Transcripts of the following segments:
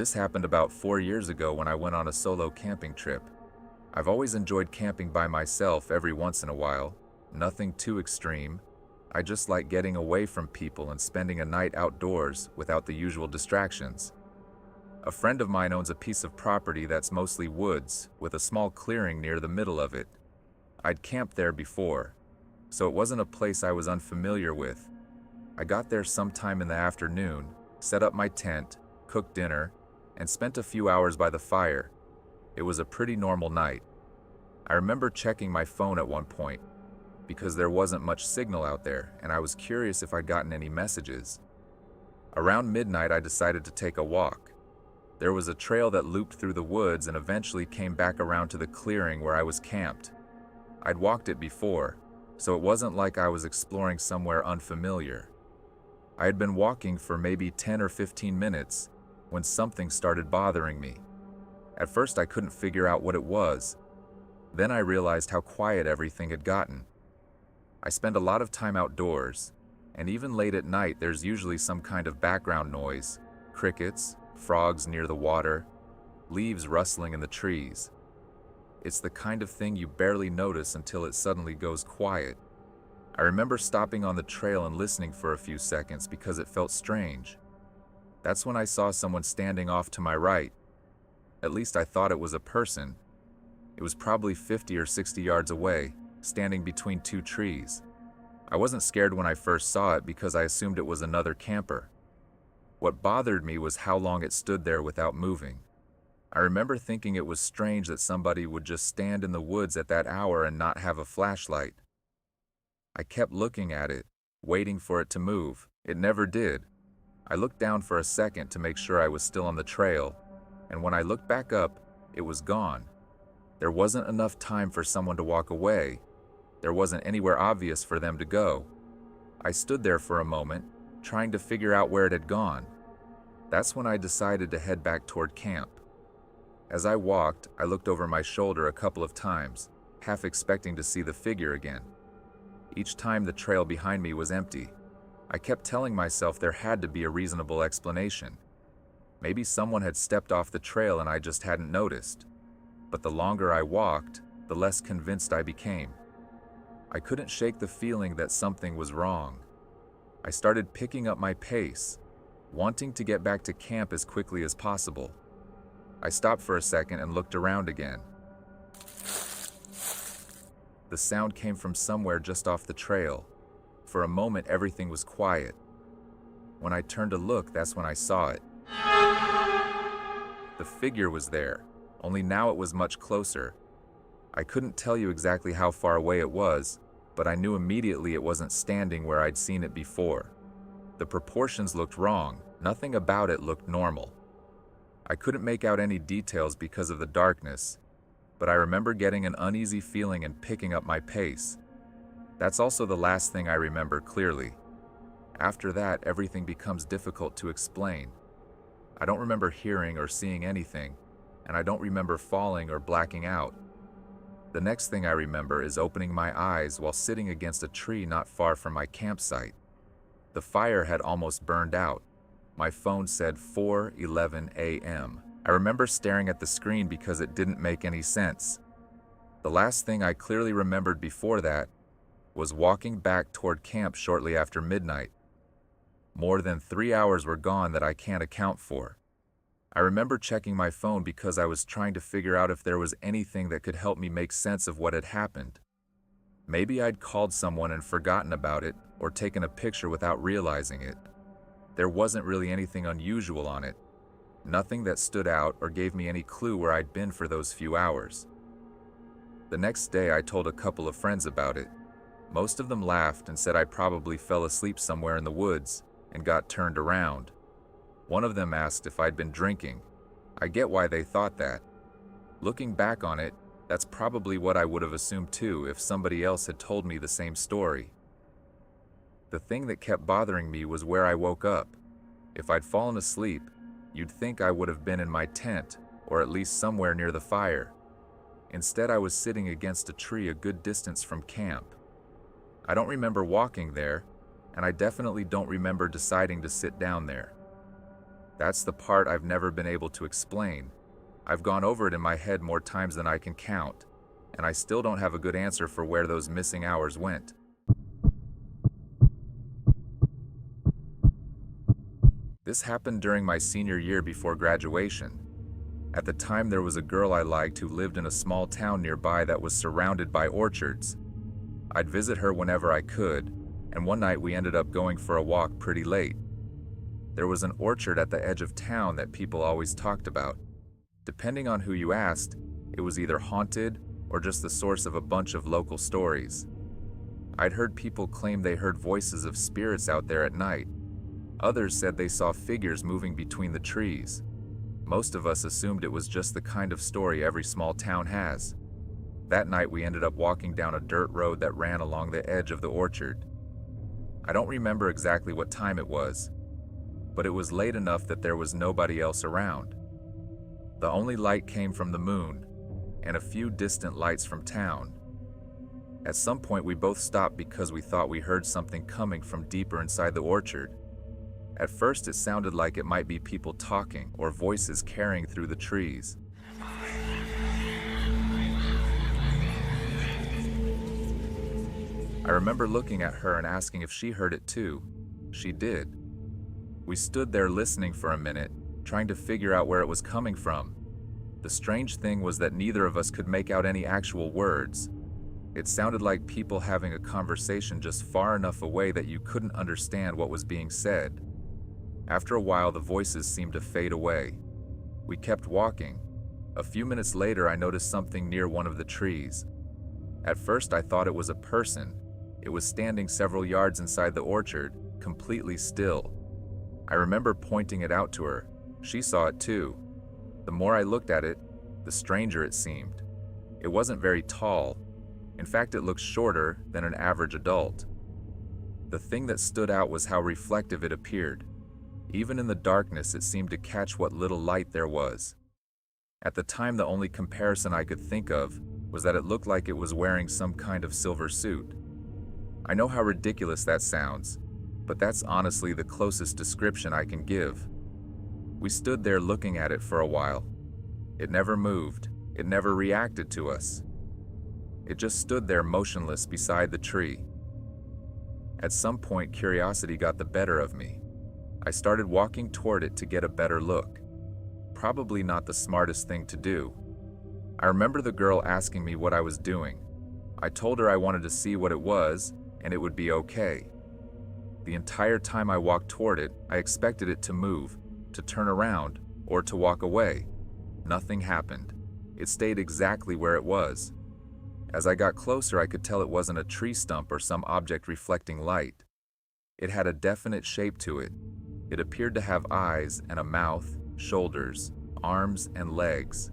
This happened about 4 years ago when I went on a solo camping trip. I've always enjoyed camping by myself every once in a while, nothing too extreme. I just like getting away from people and spending a night outdoors without the usual distractions. A friend of mine owns a piece of property that's mostly woods, with a small clearing near the middle of it. I'd camped there before, so it wasn't a place I was unfamiliar with. I got there sometime in the afternoon, set up my tent, cooked dinner, and spent a few hours by the fire. It was a pretty normal night. I remember checking my phone at one point, because there wasn't much signal out there, and I was curious if I'd gotten any messages. Around midnight, I decided to take a walk. There was a trail that looped through the woods and eventually came back around to the clearing where I was camped. I'd walked it before, so it wasn't like I was exploring somewhere unfamiliar. I had been walking for maybe 10 or 15 minutes when something started bothering me. At first, I couldn't figure out what it was. Then I realized how quiet everything had gotten. I spend a lot of time outdoors, and even late at night there's usually some kind of background noise, crickets, frogs near the water, leaves rustling in the trees. It's the kind of thing you barely notice until it suddenly goes quiet. I remember stopping on the trail and listening for a few seconds because it felt strange. That's when I saw someone standing off to my right. At least I thought it was a person. It was probably 50 or 60 yards away, standing between two trees. I wasn't scared when I first saw it because I assumed it was another camper. What bothered me was how long it stood there without moving. I remember thinking it was strange that somebody would just stand in the woods at that hour and not have a flashlight. I kept looking at it, waiting for it to move. It never did. I looked down for a second to make sure I was still on the trail, and when I looked back up, it was gone. There wasn't enough time for someone to walk away. There wasn't anywhere obvious for them to go. I stood there for a moment, trying to figure out where it had gone. That's when I decided to head back toward camp. As I walked, I looked over my shoulder a couple of times, half expecting to see the figure again. Each time the trail behind me was empty. I kept telling myself there had to be a reasonable explanation. Maybe someone had stepped off the trail and I just hadn't noticed. But the longer I walked, the less convinced I became. I couldn't shake the feeling that something was wrong. I started picking up my pace, wanting to get back to camp as quickly as possible. I stopped for a second and looked around again. The sound came from somewhere just off the trail. For a moment, everything was quiet. When I turned to look, that's when I saw it. The figure was there, only now it was much closer. I couldn't tell you exactly how far away it was, but I knew immediately it wasn't standing where I'd seen it before. The proportions looked wrong. Nothing about it looked normal. I couldn't make out any details because of the darkness, but I remember getting an uneasy feeling and picking up my pace. That's also the last thing I remember clearly. After that, everything becomes difficult to explain. I don't remember hearing or seeing anything, and I don't remember falling or blacking out. The next thing I remember is opening my eyes while sitting against a tree not far from my campsite. The fire had almost burned out. My phone said 4:11 a.m. I remember staring at the screen because it didn't make any sense. The last thing I clearly remembered before that was walking back toward camp shortly after midnight. More than 3 hours were gone that I can't account for. I remember checking my phone because I was trying to figure out if there was anything that could help me make sense of what had happened. Maybe I'd called someone and forgotten about it, or taken a picture without realizing it. There wasn't really anything unusual on it. Nothing that stood out or gave me any clue where I'd been for those few hours. The next day I told a couple of friends about it. Most of them laughed and said I probably fell asleep somewhere in the woods and got turned around. One of them asked if I'd been drinking. I get why they thought that. Looking back on it, that's probably what I would have assumed too if somebody else had told me the same story. The thing that kept bothering me was where I woke up. If I'd fallen asleep, you'd think I would have been in my tent, or at least somewhere near the fire. Instead, I was sitting against a tree a good distance from camp. I don't remember walking there, and I definitely don't remember deciding to sit down there. That's the part I've never been able to explain. I've gone over it in my head more times than I can count, and I still don't have a good answer for where those missing hours went. This happened during my senior year before graduation. At the time, there was a girl I liked who lived in a small town nearby that was surrounded by orchards. I'd visit her whenever I could, and one night we ended up going for a walk pretty late. There was an orchard at the edge of town that people always talked about. Depending on who you asked, it was either haunted or just the source of a bunch of local stories. I'd heard people claim they heard voices of spirits out there at night. Others said they saw figures moving between the trees. Most of us assumed it was just the kind of story every small town has. That night we ended up walking down a dirt road that ran along the edge of the orchard. I don't remember exactly what time it was, but it was late enough that there was nobody else around. The only light came from the moon, and a few distant lights from town. At some point we both stopped because we thought we heard something coming from deeper inside the orchard. At first it sounded like it might be people talking or voices carrying through the trees. I remember looking at her and asking if she heard it too. She did. We stood there listening for a minute, trying to figure out where it was coming from. The strange thing was that neither of us could make out any actual words. It sounded like people having a conversation just far enough away that you couldn't understand what was being said. After a while, the voices seemed to fade away. We kept walking. A few minutes later, I noticed something near one of the trees. At first, I thought it was a person. It was standing several yards inside the orchard, completely still. I remember pointing it out to her. She saw it too. The more I looked at it, the stranger it seemed. It wasn't very tall. In fact, it looked shorter than an average adult. The thing that stood out was how reflective it appeared. Even in the darkness, it seemed to catch what little light there was. At the time, the only comparison I could think of was that it looked like it was wearing some kind of silver suit. I know how ridiculous that sounds, but that's honestly the closest description I can give. We stood there looking at it for a while. It never moved. It never reacted to us. It just stood there motionless beside the tree. At some point, curiosity got the better of me. I started walking toward it to get a better look. Probably not the smartest thing to do. I remember the girl asking me what I was doing. I told her I wanted to see what it was, and it would be okay. The entire time I walked toward it, I expected it to move, to turn around, or to walk away. Nothing happened. It stayed exactly where it was. As I got closer, I could tell it wasn't a tree stump or some object reflecting light. It had a definite shape to it. It appeared to have eyes and a mouth, shoulders, arms, and legs.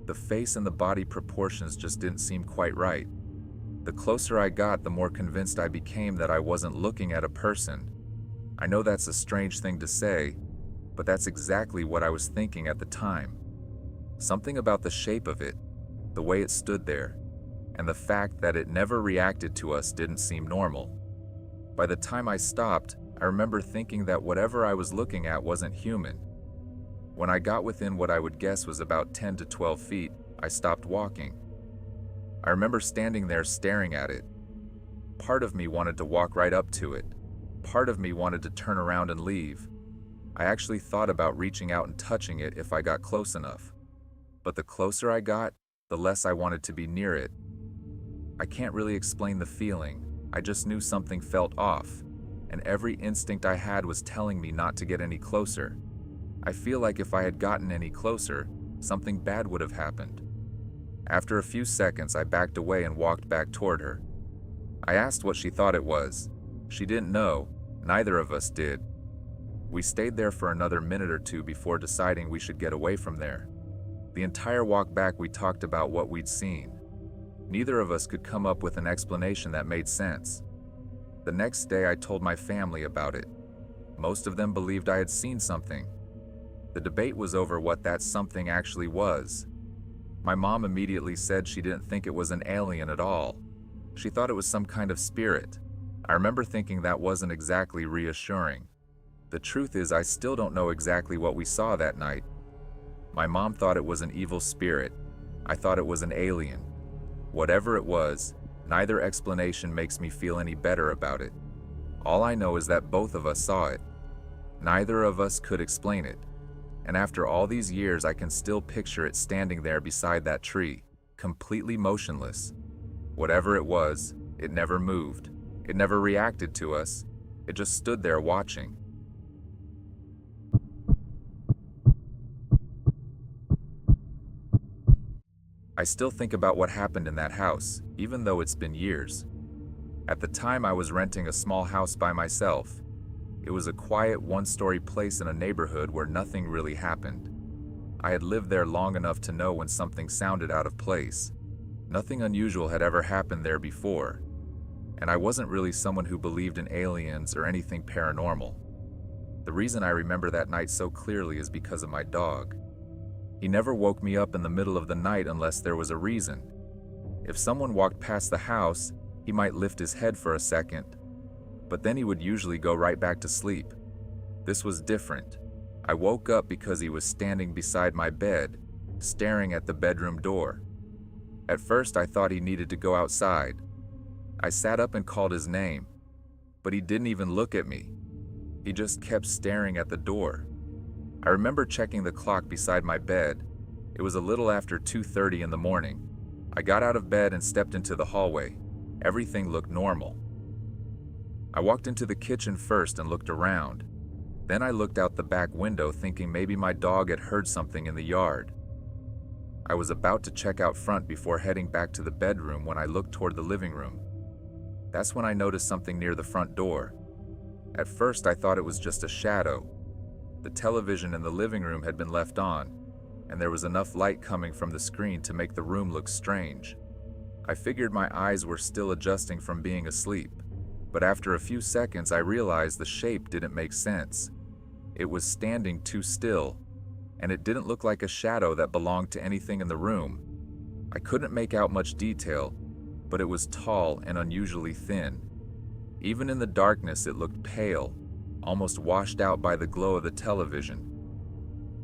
The face and the body proportions just didn't seem quite right. The closer I got, the more convinced I became that I wasn't looking at a person. I know that's a strange thing to say, but that's exactly what I was thinking at the time. Something about the shape of it, the way it stood there, and the fact that it never reacted to us didn't seem normal. By the time I stopped, I remember thinking that whatever I was looking at wasn't human. When I got within what I would guess was about 10 to 12 feet, I stopped walking. I remember standing there staring at it. Part of me wanted to walk right up to it. Part of me wanted to turn around and leave. I actually thought about reaching out and touching it if I got close enough. But the closer I got, the less I wanted to be near it. I can't really explain the feeling. I just knew something felt off, and every instinct I had was telling me not to get any closer. I feel like if I had gotten any closer, something bad would have happened. After a few seconds, I backed away and walked back toward her. I asked what she thought it was. She didn't know. Neither of us did. We stayed there for another minute or two before deciding we should get away from there. The entire walk back, we talked about what we'd seen. Neither of us could come up with an explanation that made sense. The next day, I told my family about it. Most of them believed I had seen something. The debate was over what that something actually was. My mom immediately said she didn't think it was an alien at all. She thought it was some kind of spirit. I remember thinking that wasn't exactly reassuring. The truth is, I still don't know exactly what we saw that night. My mom thought it was an evil spirit. I thought it was an alien. Whatever it was, neither explanation makes me feel any better about it. All I know is that both of us saw it. Neither of us could explain it. And after all these years, I can still picture it standing there beside that tree, completely motionless. Whatever it was, it never moved. It never reacted to us. It just stood there watching. I still think about what happened in that house, even though it's been years. At the time, I was renting a small house by myself. It was a quiet one-story place in a neighborhood where nothing really happened. I had lived there long enough to know when something sounded out of place. Nothing unusual had ever happened there before, and I wasn't really someone who believed in aliens or anything paranormal. The reason I remember that night so clearly is because of my dog. He never woke me up in the middle of the night unless there was a reason. If someone walked past the house, he might lift his head for a second, but then he would usually go right back to sleep. This was different. I woke up because he was standing beside my bed, staring at the bedroom door. At first, I thought he needed to go outside. I sat up and called his name, but he didn't even look at me. He just kept staring at the door. I remember checking the clock beside my bed. It was a little after 2:30 in the morning. I got out of bed and stepped into the hallway. Everything looked normal. I walked into the kitchen first and looked around. Then I looked out the back window thinking maybe my dog had heard something in the yard. I was about to check out front before heading back to the bedroom when I looked toward the living room. That's when I noticed something near the front door. At first, I thought it was just a shadow. The television in the living room had been left on, and there was enough light coming from the screen to make the room look strange. I figured my eyes were still adjusting from being asleep, but after a few seconds I realized the shape didn't make sense. It was standing too still, and it didn't look like a shadow that belonged to anything in the room. I couldn't make out much detail, but it was tall and unusually thin. Even in the darkness, it looked pale, almost washed out by the glow of the television.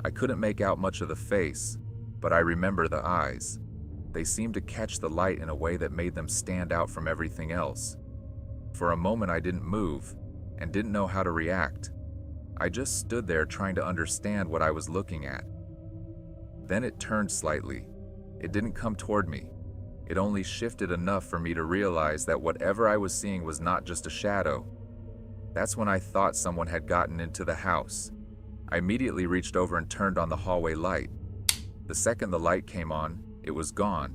I couldn't make out much of the face, but I remember the eyes. They seemed to catch the light in a way that made them stand out from everything else. For a moment I didn't move and didn't know how to react. I just stood there trying to understand what I was looking at. Then it turned slightly. It didn't come toward me. It only shifted enough for me to realize that whatever I was seeing was not just a shadow. That's when I thought someone had gotten into the house. I immediately reached over and turned on the hallway light. The second the light came on, it was gone,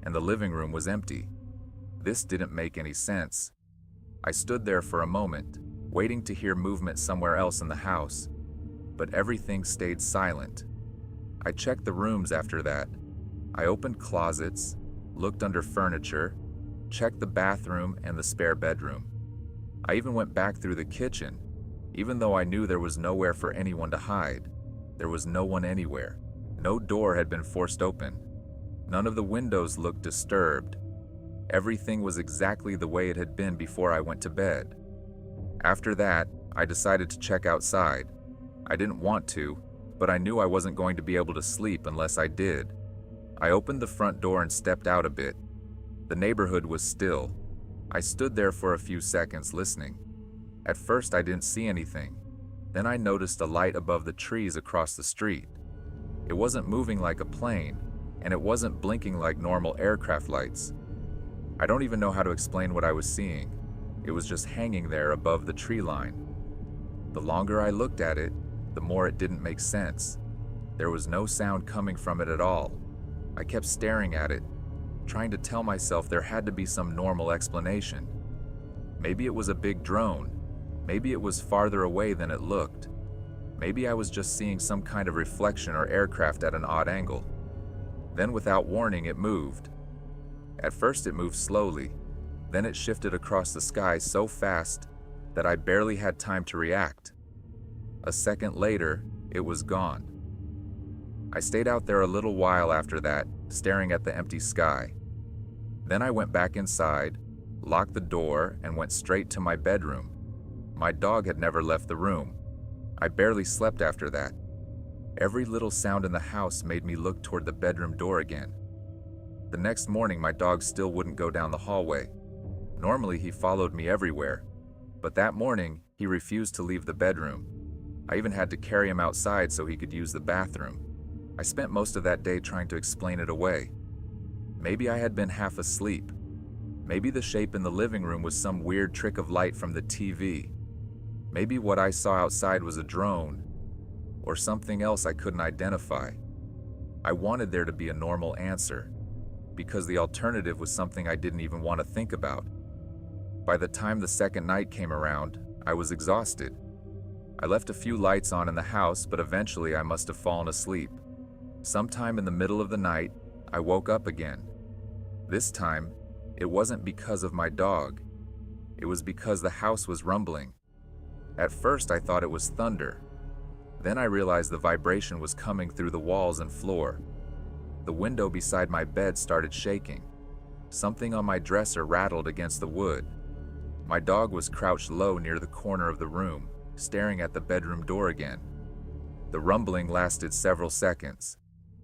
and the living room was empty. This didn't make any sense. I stood there for a moment, waiting to hear movement somewhere else in the house, but everything stayed silent. I checked the rooms after that. I opened closets, looked under furniture, checked the bathroom and the spare bedroom. I even went back through the kitchen, even though I knew there was nowhere for anyone to hide. There was no one anywhere. No door had been forced open. None of the windows looked disturbed. Everything was exactly the way it had been before I went to bed. After that, I decided to check outside. I didn't want to, but I knew I wasn't going to be able to sleep unless I did. I opened the front door and stepped out a bit. The neighborhood was still. I stood there for a few seconds listening. At first I didn't see anything. Then I noticed a light above the trees across the street. It wasn't moving like a plane, and it wasn't blinking like normal aircraft lights. I don't even know how to explain what I was seeing. It was just hanging there above the tree line. The longer I looked at it, the more it didn't make sense. There was no sound coming from it at all. I kept staring at it, trying to tell myself there had to be some normal explanation. Maybe it was a big drone. Maybe it was farther away than it looked. Maybe I was just seeing some kind of reflection or aircraft at an odd angle. Then without warning, it moved. At first it moved slowly. Then it shifted across the sky so fast that I barely had time to react. A second later, it was gone. I stayed out there a little while after that, staring at the empty sky. Then I went back inside, locked the door, and went straight to my bedroom. My dog had never left the room. I barely slept after that. Every little sound in the house made me look toward the bedroom door again. The next morning, my dog still wouldn't go down the hallway. Normally, he followed me everywhere, but that morning, he refused to leave the bedroom. I even had to carry him outside so he could use the bathroom. I spent most of that day trying to explain it away. Maybe I had been half asleep. Maybe the shape in the living room was some weird trick of light from the TV. Maybe what I saw outside was a drone, or something else I couldn't identify. I wanted there to be a normal answer, because the alternative was something I didn't even want to think about. By the time the second night came around, I was exhausted. I left a few lights on in the house, but eventually I must have fallen asleep. Sometime in the middle of the night, I woke up again. This time, it wasn't because of my dog. It was because the house was rumbling. At first, I thought it was thunder. Then I realized the vibration was coming through the walls and floor. The window beside my bed started shaking. Something on my dresser rattled against the wood. My dog was crouched low near the corner of the room, staring at the bedroom door again. The rumbling lasted several seconds.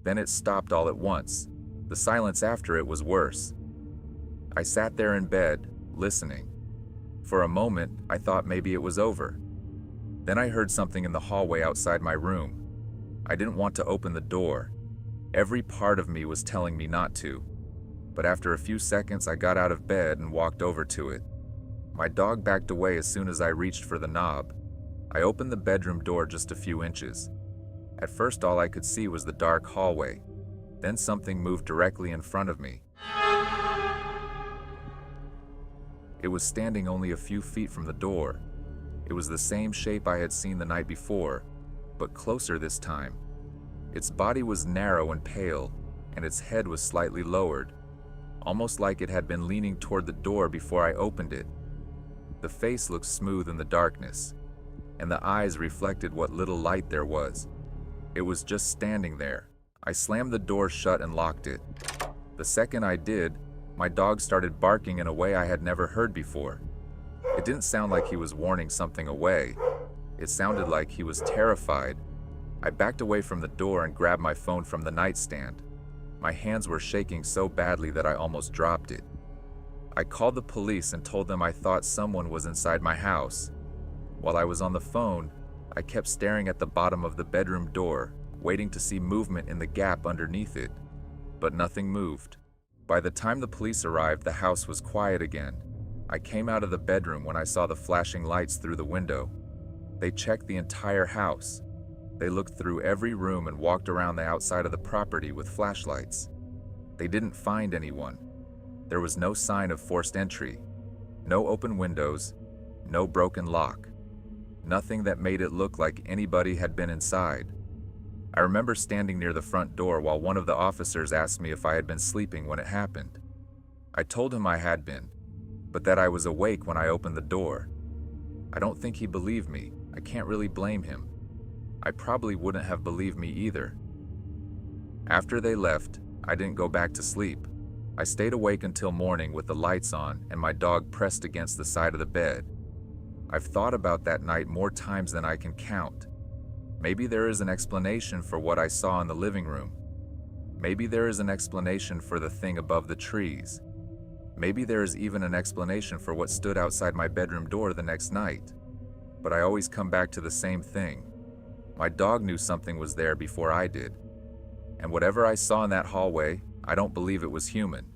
Then it stopped all at once. The silence after it was worse. I sat there in bed, listening. For a moment, I thought maybe it was over. Then I heard something in the hallway outside my room. I didn't want to open the door. Every part of me was telling me not to. But after a few seconds, I got out of bed and walked over to it. My dog backed away as soon as I reached for the knob. I opened the bedroom door just a few inches. At first, all I could see was the dark hallway. Then something moved directly in front of me. It was standing only a few feet from the door. It was the same shape I had seen the night before, but closer this time. Its body was narrow and pale, and its head was slightly lowered, almost like it had been leaning toward the door before I opened it. The face looked smooth in the darkness, and the eyes reflected what little light there was. It was just standing there. I slammed the door shut and locked it. The second I did, my dog started barking in a way I had never heard before. It didn't sound like he was warning something away. It sounded like he was terrified. I backed away from the door and grabbed my phone from the nightstand. My hands were shaking so badly that I almost dropped it. I called the police and told them I thought someone was inside my house. While I was on the phone, I kept staring at the bottom of the bedroom door, waiting to see movement in the gap underneath it. But nothing moved. By the time the police arrived, the house was quiet again. I came out of the bedroom when I saw the flashing lights through the window. They checked the entire house. They looked through every room and walked around the outside of the property with flashlights. They didn't find anyone. There was no sign of forced entry, no open windows, no broken lock. Nothing that made it look like anybody had been inside. I remember standing near the front door while one of the officers asked me if I had been sleeping when it happened. I told him I had been, but that I was awake when I opened the door. I don't think he believed me. I can't really blame him. I probably wouldn't have believed me either. After they left, I didn't go back to sleep. I stayed awake until morning with the lights on and my dog pressed against the side of the bed. I've thought about that night more times than I can count. Maybe there is an explanation for what I saw in the living room. Maybe there is an explanation for the thing above the trees. Maybe there is even an explanation for what stood outside my bedroom door the next night. But I always come back to the same thing. My dog knew something was there before I did. And whatever I saw in that hallway, I don't believe it was human.